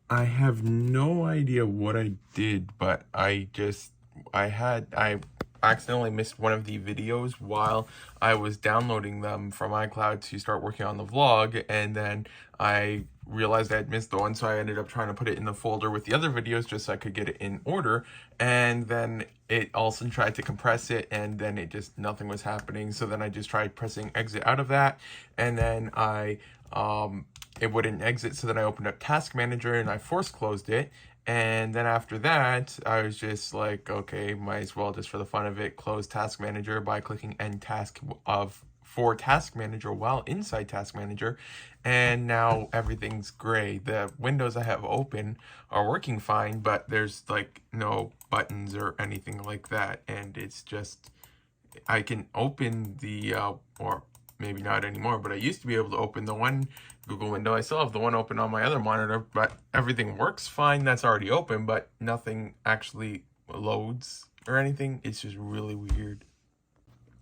I have no idea what I did, but I accidentally missed one of the videos while I was downloading them from iCloud to start working on the vlog, and then I realized I had missed the one, so I ended up trying to put it in the folder with the other videos just so I could get it in order, and then it also tried to compress it, and then it just, nothing was happening, so then I just tried pressing exit out of that, and then it wouldn't exit, so then I opened up Task Manager and I force closed it. And then after that, I was just like, okay, might as well just for the fun of it, close Task Manager by clicking End Task for Task Manager while inside Task Manager. And now everything's gray. The windows I have open are working fine, but there's like no buttons or anything like that. And it's just, I can open the, or maybe not anymore, but I used to be able to open the one Google window. I still have the one open on my other monitor, but everything works fine. That's already open, but nothing actually loads or anything. It's just really weird.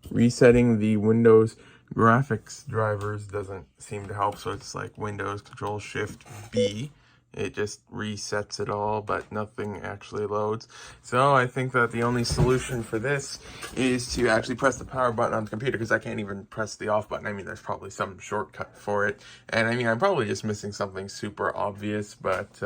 Resetting the Windows graphics drivers doesn't seem to help, so it's like Windows Control Shift B. It just resets it all, but nothing actually loads. So I think that the only solution for this is to actually press the power button on the computer, because I can't even press the off button. I mean, there's probably some shortcut for it. And I mean, I'm probably just missing something super obvious, but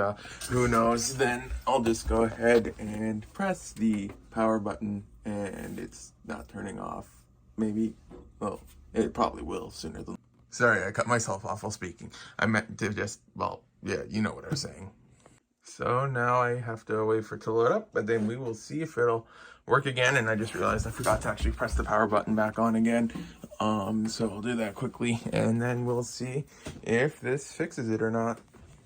who knows? Then I'll just go ahead and press the power button, and it's not turning off. Maybe, well, it probably will sooner than... Sorry, I cut myself off while speaking. I meant to just, well, yeah, you know what I was saying. So now I have to wait for it to load up, but then we will see if it'll work again. And I just realized I forgot to actually press the power button back on again. So we'll do that quickly, and then we'll see if this fixes it or not.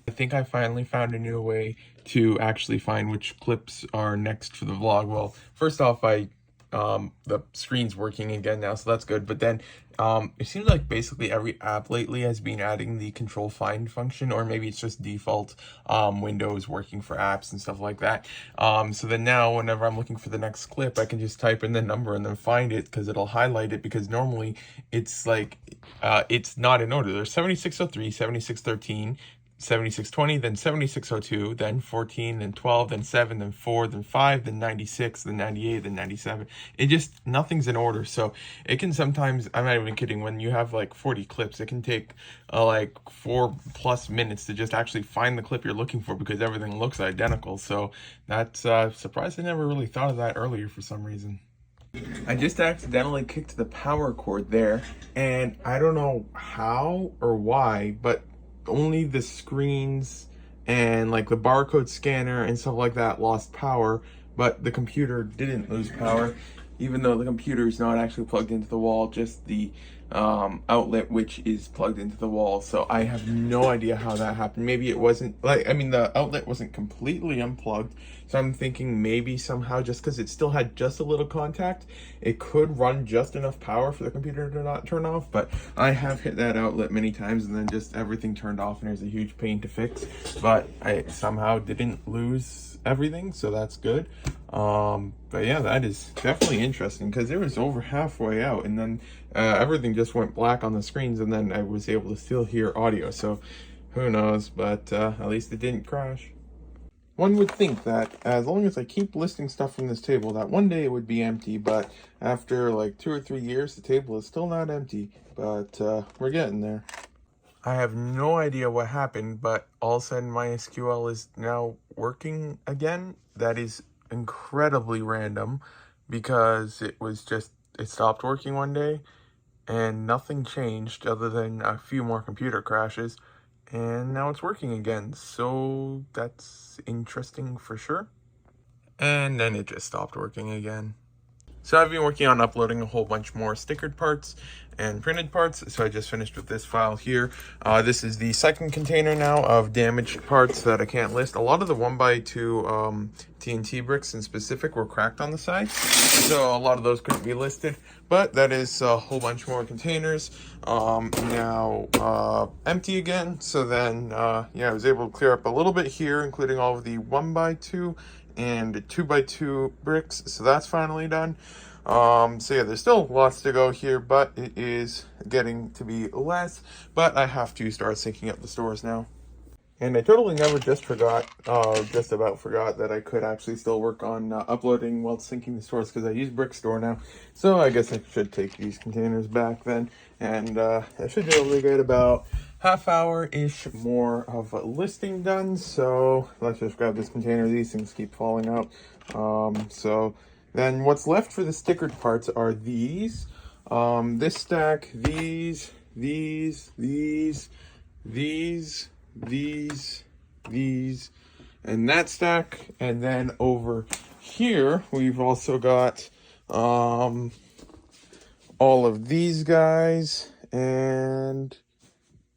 I think I finally found a new way to actually find which clips are next for the vlog. Well, first off, the screen's working again now, so that's good. But then it seems like basically every app lately has been adding the control find function, or maybe it's just default Windows working for apps and stuff like that. So then now whenever I'm looking for the next clip, I can just type in the number and then find it, because it'll highlight it, because normally it's like it's not in order. There's 7603, 7613, 7620, then 7602, then 14, then 12, then 7, then 4, then 5, then 96, then 98, then 97. It just, nothing's in order. So it can sometimes, I'm not even kidding, when you have like 40 clips, it can take like 4+ minutes to just actually find the clip you're looking for, because everything looks identical. So that's surprised I never really thought of that earlier for some reason. I just accidentally kicked the power cord there, and I don't know how or why, but only the screens and like the barcode scanner and stuff like that lost power, but the computer didn't lose power, even though the computer is not actually plugged into the wall, just the outlet which is plugged into the wall. So I have no idea how that happened. Maybe it wasn't, like, I mean, the outlet wasn't completely unplugged, so I'm thinking maybe somehow, just because it still had just a little contact, it could run just enough power for the computer to not turn off. But I have hit that outlet many times and then just everything turned off, and there's a huge pain to fix. But I somehow didn't lose everything, so that's good. But yeah, that is definitely interesting, because it was over halfway out, and then everything just went black on the screens, and then I was able to still hear audio. So who knows, but at least it didn't crash. One would think that as long as I keep listing stuff from this table, that one day it would be empty, but after like 2 or 3 years, the table is still not empty. But we're getting there. I have no idea what happened, but all of a sudden my SQL is now working again. That is incredibly random, because it stopped working one day and nothing changed other than a few more computer crashes, and now it's working again. So that's interesting for sure. And then it just stopped working again. So I've been working on uploading a whole bunch more stickered parts and printed parts. So I just finished with this file here. This is the second container now of damaged parts that I can't list. A lot of the 1x2 TNT bricks in specific were cracked on the side, so a lot of those couldn't be listed. But that is a whole bunch more containers now empty again. So then yeah, I was able to clear up a little bit here, including all of the 1x2 and 2x2 bricks, so that's finally done. So yeah, there's still lots to go here, but it is getting to be less. But I have to start syncing up the stores now. And I totally never just about forgot that I could actually still work on uploading while syncing the stores, because I use Brickstore now. So I guess I should take these containers back then. And I should be able to get about half hour-ish more of listing done. So let's just grab this container. These things keep falling out. So then what's left for the stickered parts are these. This stack, these, and that stack. And then over here we've also got all of these guys, and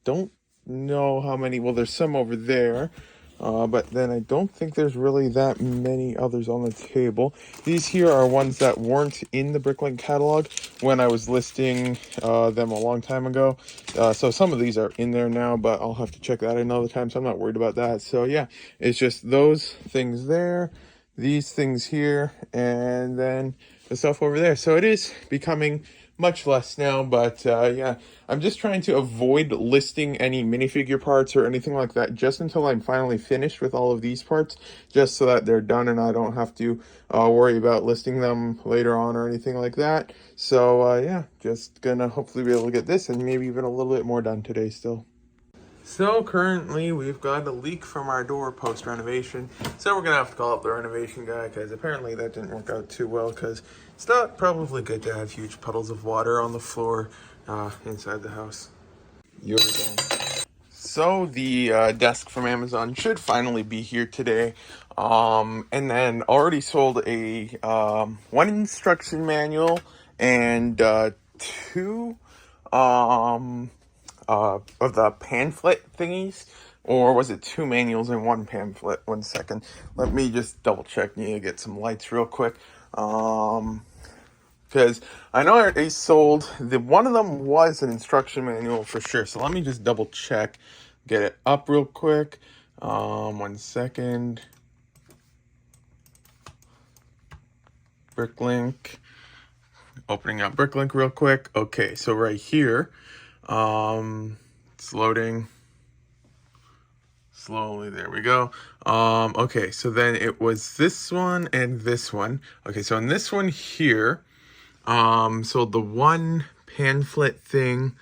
don't know how many. Well, there's some over there, but then I don't think there's really that many others on the table. These here are ones that weren't in the Bricklink catalog when I was listing them a long time ago. So some of these are in there now, but I'll have to check that another time, so I'm not worried about that. So yeah, it's just those things there, these things here, and then the stuff over there. So it is becoming much less now, but yeah, I'm just trying to avoid listing any minifigure parts or anything like that just until I'm finally finished with all of these parts, just so that they're done and I don't have to worry about listing them later on or anything like that. So yeah, just gonna hopefully be able to get this and maybe even a little bit more done today still. So currently we've got a leak from our door post renovation, so we're gonna have to call up the renovation guy, because apparently that didn't work out too well, because it's not probably good to have huge puddles of water on the floor inside the house. You're done. So the desk from Amazon should finally be here today, and then already sold a one instruction manual and two of the pamphlet thingies, or was it two manuals and one pamphlet? 1 second, let me just double check. Need to get some lights real quick, because I know I already sold one of them was an instruction manual for sure. So let me just double check, get it up real quick. 1 second. Bricklink, opening up Bricklink real quick. Okay, so right here, it's loading slowly. There we go. Okay, so then it was this one and this one. Okay, so in this one here, sold the one pamphlet thing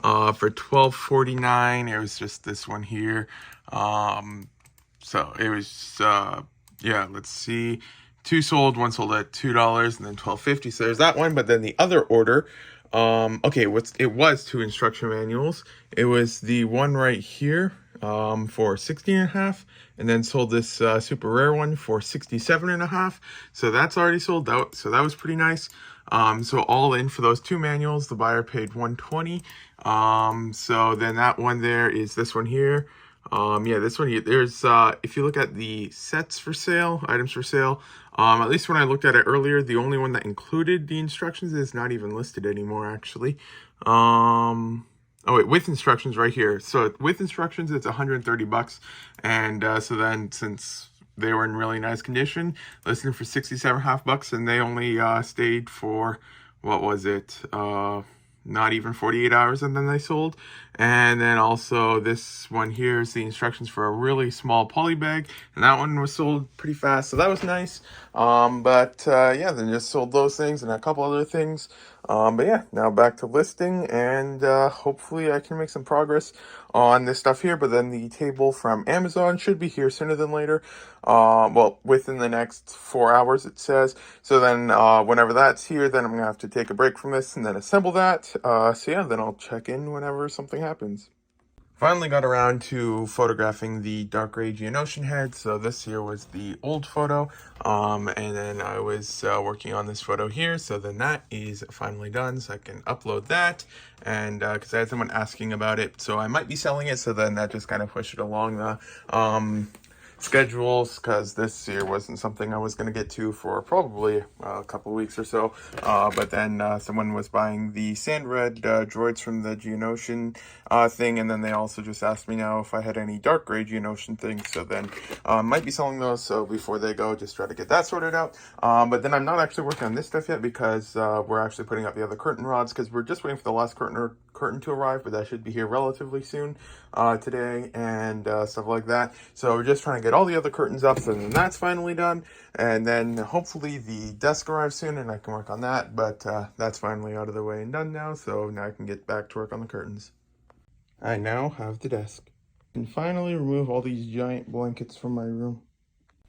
for $12.49. It was just this one here. So it was yeah, let's see, two sold, one sold at $2 and then $12.50. So there's that one. But then the other order, okay, it was two instruction manuals. It was the one right here for $16.50, and then sold this super rare one for $67.50. So that's already sold out. So that was pretty nice. So all in for those two manuals, the buyer paid $120. So then that one there is this one here. Yeah, this one here, there's if you look at the sets for sale, items for sale, at least when I looked at it earlier, the only one that included the instructions is not even listed anymore, actually. Oh wait, with instructions right here. So with instructions, it's $130, and so then since they were in really nice condition, listed for $67.50, and they only stayed for, what was it, not even 48 hours, and then they sold. And then also this one here is the instructions for a really small poly bag, and that one was sold pretty fast, so that was nice. But yeah, then just sold those things and a couple other things. But yeah, now back to listing, and hopefully I can make some progress on this stuff here. But then the table from Amazon should be here sooner than later. Well, within the next 4 hours, it says. So then whenever that's here, then I'm gonna have to take a break from this and then assemble that. So yeah, then I'll check in whenever something happens. Finally got around to photographing the dark gray Geonosian head. So this here was the old photo, and then I was working on this photo here. So then that is finally done, so I can upload that. And because I had someone asking about it, so I might be selling it. So then that just kind of pushed it along schedules, because this year wasn't something I was going to get to for probably a couple weeks or so. But then someone was buying the sand red droids from the Geonosian thing, and then they also just asked me now if I had any dark gray Geonosian things. So then might be selling those. So before they go, just try to get that sorted out. But then I'm not actually working on this stuff yet, because we're actually putting up the other curtain rods, because we're just waiting for the last curtain to arrive, but that should be here relatively soon today, and stuff like that. So we're just trying to get all the other curtains up, so then that's finally done, and then hopefully the desk arrives soon and I can work on that. But that's finally out of the way and done now, so now I can get back to work on the curtains. I now have the desk and finally remove all these giant blankets from my room.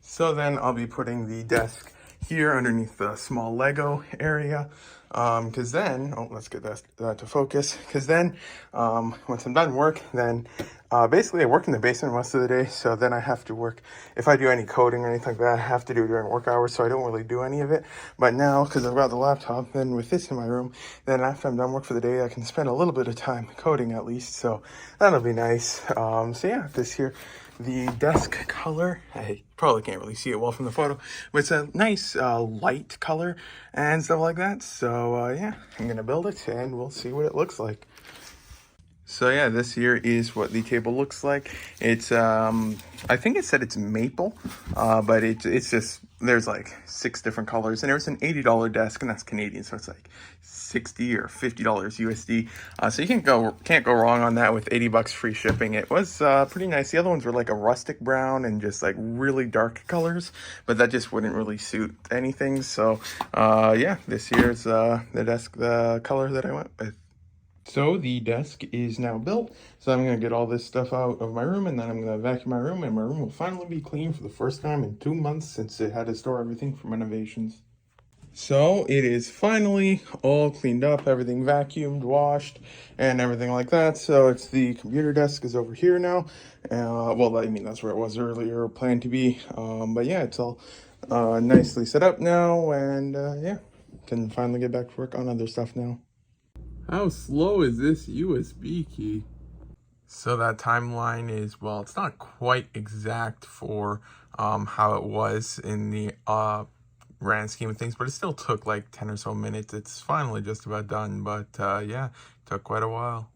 So then I'll be putting the desk here underneath the small Lego area, because then, let's get that to focus, because then once I'm done work, then basically I work in the basement most of the day, so then I have to work, if I do any coding or anything like that, I have to do during work hours, so I don't really do any of it. But now, because I've got the laptop, then with this in my room, then after I'm done work for the day, I can spend a little bit of time coding at least, so that'll be nice. So yeah, this here, the desk color, I probably can't really see it well from the photo, but it's a nice light color and stuff like that. So yeah, I'm gonna build it and we'll see what it looks like. So yeah, this here is what the table looks like. It's I think it said it's maple, but it's just, there's like 6 different colors, and it was an $80 desk, and that's Canadian, so it's like $60 or $50 USD. So you can't go wrong on that with 80 bucks free shipping. It was pretty nice. The other ones were like a rustic brown and just like really dark colors, but that just wouldn't really suit anything. So yeah, this here's the desk, the color that I went with. So the desk is now built, so I'm going to get all this stuff out of my room, and then I'm going to vacuum my room, and my room will finally be clean for the first time in 2 months since it had to store everything from renovations. So it is finally all cleaned up, everything vacuumed, washed, and everything like that. So it's the computer desk is over here now. Well, I mean, that's where it was earlier, planned to be. But yeah, it's all nicely set up now, and yeah, can finally get back to work on other stuff now. How slow is this USB key? So that timeline is, well, it's not quite exact for how it was in the grand scheme of things, but it still took like 10 or so minutes. It's finally just about done, but yeah, it took quite a while.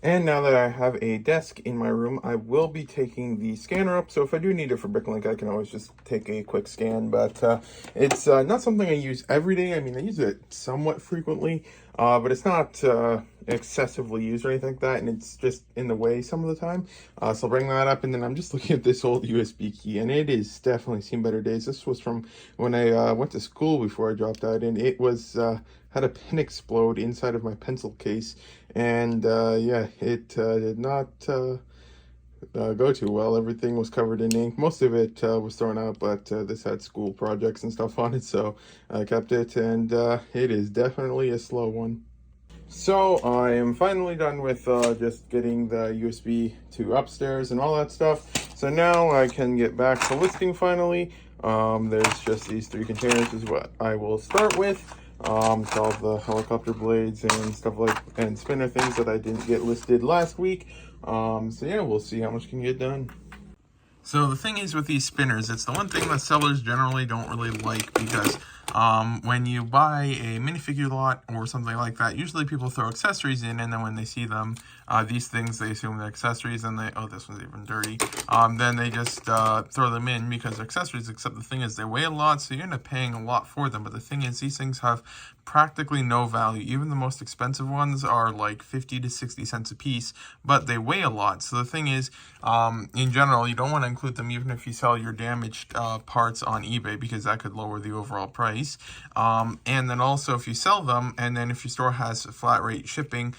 And now that I have a desk in my room, I will be taking the scanner up. So if I do need it for Bricklink, I can always just take a quick scan. But it's not something I use every day. I mean, I use it somewhat frequently, but it's not excessively used or anything like that. And it's just in the way some of the time. So I'll bring that up. And then I'm just looking at this old USB key, and it is definitely seen better days. This was from when I went to school before I dropped out, and it was had a pin explode inside of my pencil case, and yeah, it did not go too well. Everything was covered in ink. Most of it was thrown out, but this had school projects and stuff on it, so I kept it, and it is definitely a slow one. So I am finally done with just getting the USB to upstairs and all that stuff. So now I can get back to listing finally. There's just these 3 containers is what I will start with. It's all the helicopter blades and stuff and spinner things that I didn't get listed last week. So yeah, we'll see how much can get done. So the thing is with these spinners, it's the one thing that sellers generally don't really like, because when you buy a minifigure lot or something like that, usually people throw accessories in, and then when they see them, these things, they assume they're accessories, and oh, this one's even dirty. Then they just throw them in because they're accessories, except the thing is they weigh a lot, so you end up paying a lot for them. But the thing is, these things have practically no value. Even the most expensive ones are like 50 to 60 cents a piece, but they weigh a lot. So the thing is, in general, you don't want to include them even if you sell your damaged parts on eBay, because that could lower the overall price. And then also if you sell them, and then if your store has flat rate shipping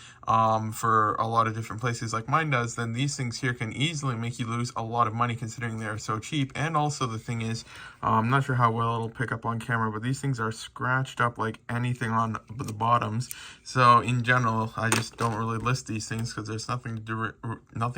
for a lot of different places like mine does, then these things here can easily make you lose a lot of money considering they're so cheap. And also the thing is, I'm not sure how well it'll pick up on camera, but these things are scratched up like anything on the bottoms. So in general, I just don't really list these things because there's nothing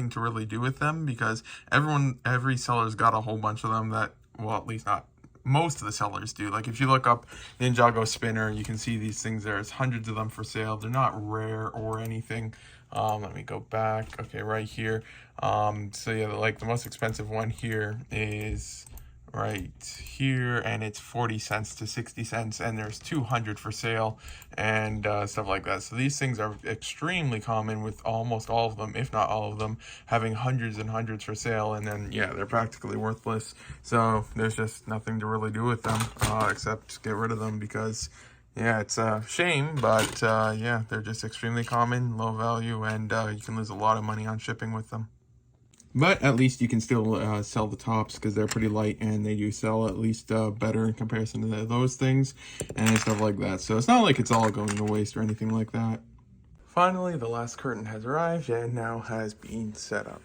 to really do with them, because every seller's got a whole bunch of them that, well, at least not most of the sellers do. Like if you look up Ninjago spinner, you can see these things. There's hundreds of them for sale. They're not rare or anything. Let me go back. Okay, right here. So yeah, like the most expensive one here is right here, and it's 40 cents to 60 cents, and there's 200 for sale and stuff like that. So these things are extremely common with almost all of them, if not all of them, having hundreds and hundreds for sale, and then yeah, they're practically worthless. So there's just nothing to really do with them except get rid of them, because yeah, it's a shame, but yeah, they're just extremely common, low value, and you can lose a lot of money on shipping with them. But at least you can still sell the tops, because they're pretty light, and they do sell at least better in comparison to those things and stuff like that. So it's not like it's all going to waste or anything like that. Finally, the last curtain has arrived and now has been set up.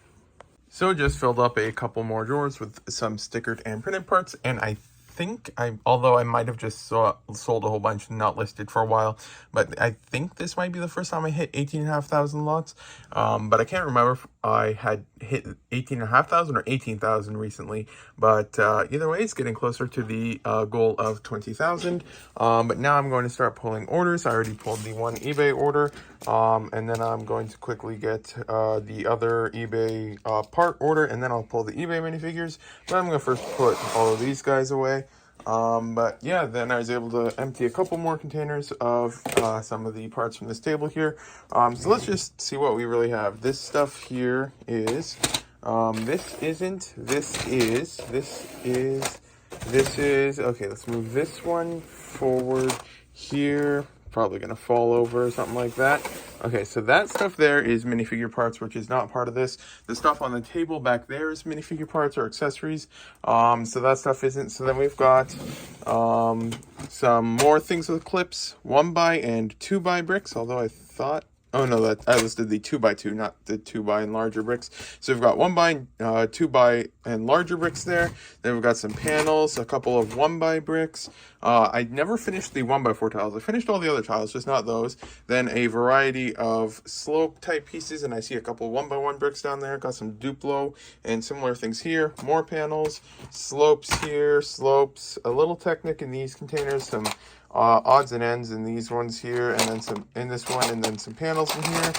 So just filled up a couple more drawers with some stickered and printed parts, and although I might have just sold a whole bunch and not listed for a while, but I think this might be the first time I hit 18,500 lots. But I can't remember if I had hit 18,500 or 18,000 recently. But either way, it's getting closer to the goal of 20,000. But now I'm going to start pulling orders. I already pulled the one eBay order. And then I'm going to quickly get the other eBay part order, and then I'll pull the eBay minifigures. But I'm going to first put all of these guys away. But yeah, then I was able to empty a couple more containers of some of the parts from this table here. So let's just see what we really have. This stuff here is, this is, okay, let's move this one forward here. Probably gonna fall over or something like that. Okay, so that stuff there is minifigure parts, which is not part of this. The stuff on the table back there is minifigure parts or accessories. So that stuff isn't. So then we've got some more things with clips, 1x and 2x bricks, although I thought, oh no, that I listed the 2x2, not the 2x and larger bricks. So we've got 1x, 2x and larger bricks there. Then we've got some panels, a couple of 1x bricks. I never finished the 1x4 tiles. I finished all the other tiles, just not those. Then a variety of slope type pieces, and I see a couple 1x1 bricks down there. Got some Duplo and similar things here. More panels, slopes here, slopes, a little Technic in these containers, some odds and ends in these ones here, and then some in this one, and then some panels in here.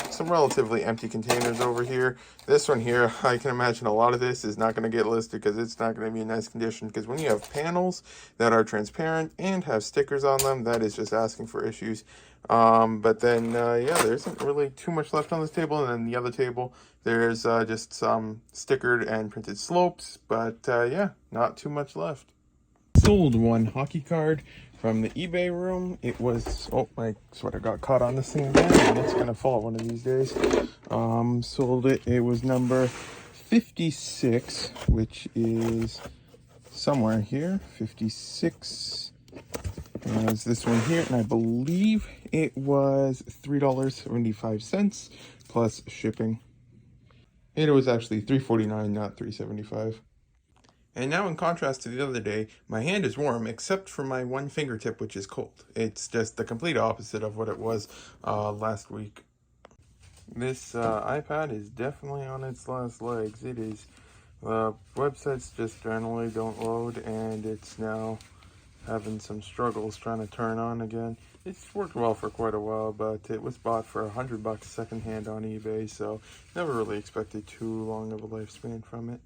Some relatively empty containers over here. This one here, I can imagine a lot of this is not going to get listed because it's not going to be in nice condition, because when you have panels that are transparent and have stickers on them, that is just asking for issues. But then yeah, there isn't really too much left on this table, and then the other table there's just some stickered and printed slopes, but yeah, not too much left. Sold one hockey card from the eBay room. It was, oh, my sweater got caught on this thing again, and it's gonna fall one of these days. Sold it. It was number 56, which is somewhere here. 56 is this one here, and I believe it was $3.75 plus shipping. And it was actually $3.49, not $3.75. And now, in contrast to the other day, my hand is warm except for my one fingertip, which is cold. It's just the complete opposite of what it was last week. This iPad is definitely on its last legs. It is. Websites just generally don't load, and it's now having some struggles trying to turn on again. It's worked well for quite a while, but it was bought for $100 secondhand on eBay, so never really expected too long of a lifespan from it.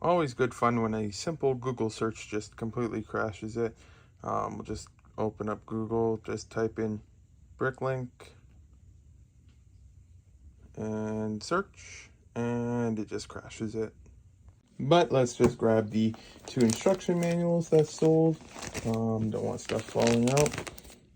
Always good fun when a simple Google search just completely crashes it. We'll just open up Google, just type in Bricklink and search, and it just crashes it. But let's just grab the 2 instruction manuals that sold. Don't want stuff falling out.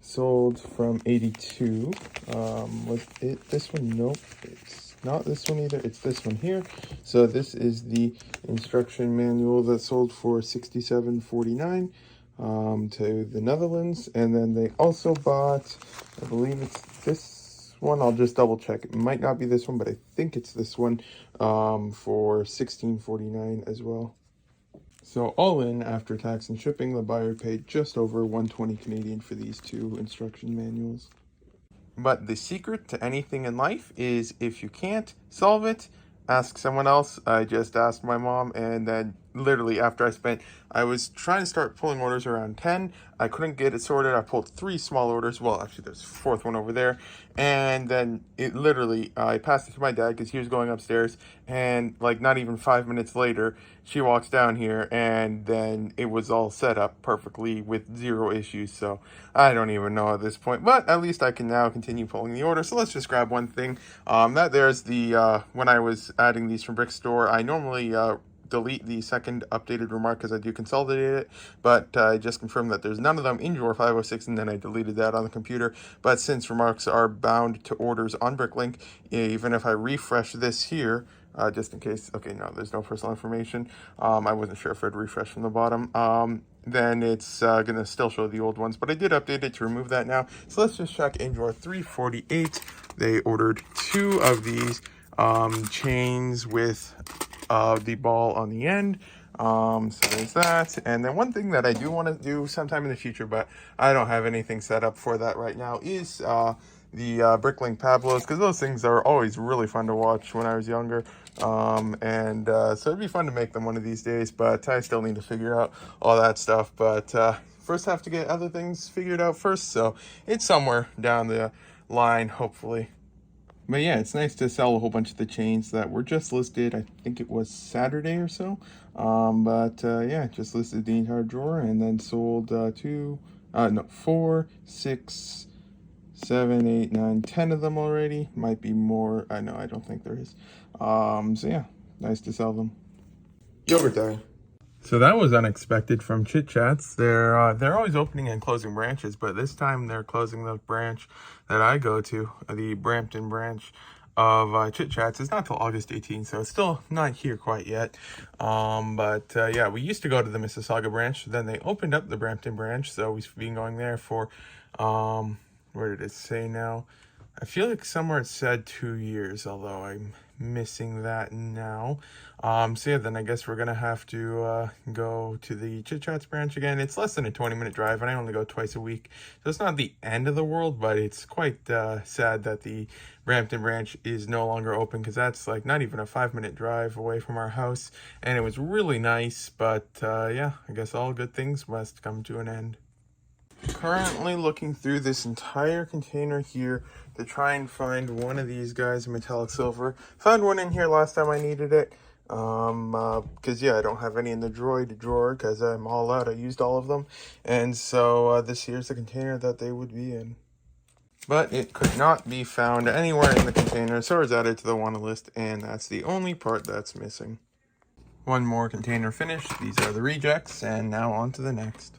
Sold from 82. Was it this one? Nope, it's not this one either. It's this one here. So this is the instruction manual that sold for $67.49 to the Netherlands. And then they also bought, I believe it's this one. I'll just double check. It might not be this one, but I think it's this one for $16.49 as well. So all in, after tax and shipping, the buyer paid just over $120 Canadian for these 2 instruction manuals. But the secret to anything in life is, if you can't solve it, ask someone else. I just asked my mom, and then literally after I was trying to start pulling orders around 10. I couldn't get it sorted. I pulled 3 small orders. Well, actually, there's a 4th one over there. And then it literally, I passed it to my dad because he was going upstairs. And like not even 5 minutes later, she walks down here and then it was all set up perfectly with 0 issues. So I don't even know at this point, but at least I can now continue pulling the order. So let's just grab one thing. That there's the, when I was adding these from Brick Store, I normally, delete the second updated remark because I do consolidate it, but I just confirmed that there's none of them in drawer 506, and then I deleted that on the computer. But since remarks are bound to orders on Bricklink, even if I refresh this here, just in case, okay, no, there's no personal information. I wasn't sure if I'd refresh from the bottom. Then it's going to still show the old ones, but I did update it to remove that now. So let's just check in drawer 348. They ordered 2 of these chains with the ball on the end. So there's that. And then one thing that I do want to do sometime in the future, but I don't have anything set up for that right now, is the Bricklink Pablos, because those things are always really fun to watch when I was younger. So it'd be fun to make them one of these days, but I still need to figure out all that stuff. But first have to get other things figured out first, so it's somewhere down the line, hopefully. But yeah, it's nice to sell a whole bunch of the chains that were just listed. I think it was Saturday or so. Yeah, just listed the entire drawer and then sold 4, 6, 7, 8, 9, 10 of them already. Might be more. I know, I don't think there is. So yeah, nice to sell them. Yogurt time. So that was unexpected from Chit Chats. They're always opening and closing branches, but this time they're closing the branch that I go to, the Brampton branch of Chit Chats. It's not till August 18th, so it's still not here quite yet. Yeah, we used to go to the Mississauga branch. Then they opened up the Brampton branch, so we've been going there for, where did it say now? I feel like somewhere it said 2 years, although I'm missing that now. So yeah, then I guess we're gonna have to go to the Chit Chats branch again. It's less than a 20-minute drive, and I only go twice a week, so it's not the end of the world, but it's quite sad that the Brampton branch is no longer open, because that's like not even a 5-minute drive away from our house, and it was really nice. But yeah, I guess all good things must come to an end. Currently looking through this entire container here to try and find one of these guys in metallic silver. Found one in here last time I needed it. Because yeah, I don't have any in the droid drawer because I'm all out. I used all of them. And so this here's the container that they would be in. But it could not be found anywhere in the container, so it's added to the wanted list, and that's the only part that's missing. One more container finished. These are the rejects, and now on to the next.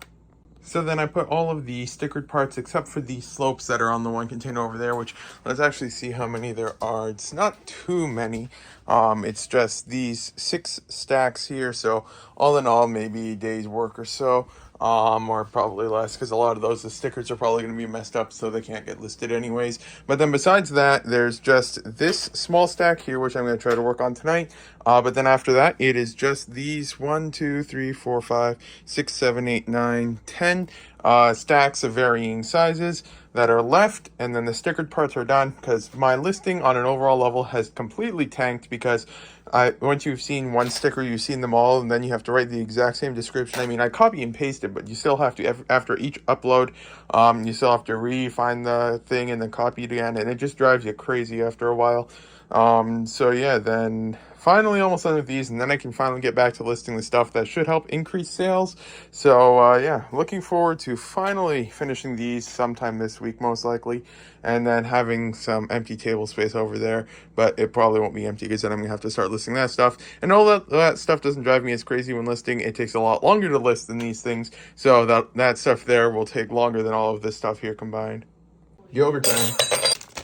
So then I put all of the stickered parts except for the slopes that are on the one container over there, which let's actually see how many there are. It's not too many. It's just these 6 stacks here. So all in all, maybe a day's work or so. Or probably less, because a lot of those, the stickers are probably going to be messed up, so they can't get listed anyways. But then besides that, there's just this small stack here, which I'm going to try to work on tonight. But then after that, it is just these 1, 2, 3, 4, 5, 6, 7, 8, 9, 10 stacks of varying sizes that are left, and then the stickered parts are done, because my listing on an overall level has completely tanked, because once you've seen one sticker, you've seen them all, and then you have to write the exact same description. I mean, I copy and paste it, but you still have to, after each upload, you still have to re-find the thing and then copy it again, and it just drives you crazy after a while. So yeah, then finally almost done with these, and then I can finally get back to listing the stuff that should help increase sales. So yeah, looking forward to finally finishing these sometime this week, most likely, and then having some empty table space over there. But it probably won't be empty, because then I'm gonna have to start listing that stuff, and all that stuff doesn't drive me as crazy when listing. It takes a lot longer to list than these things, so that stuff there will take longer than all of this stuff here combined. Yogurt time.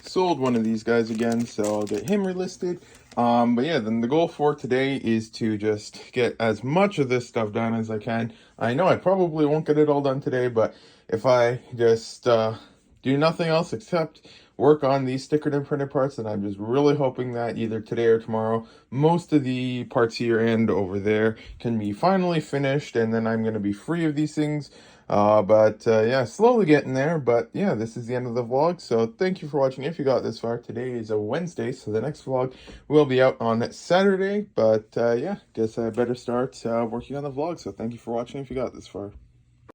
Sold one of these guys again, so I'll get him relisted. But yeah, then the goal for today is to just get as much of this stuff done as I can. I know I probably won't get it all done today, but if I just do nothing else except work on these stickered and printed parts, and I'm just really hoping that either today or tomorrow, most of the parts here and over there can be finally finished, and then I'm going to be free of these things. Yeah, slowly getting there. But yeah, this is the end of the vlog. So thank you for watching. If you got this far, today is a Wednesday, so the next vlog will be out on Saturday. Yeah, guess I better start working on the vlog. So thank you for watching if you got this far.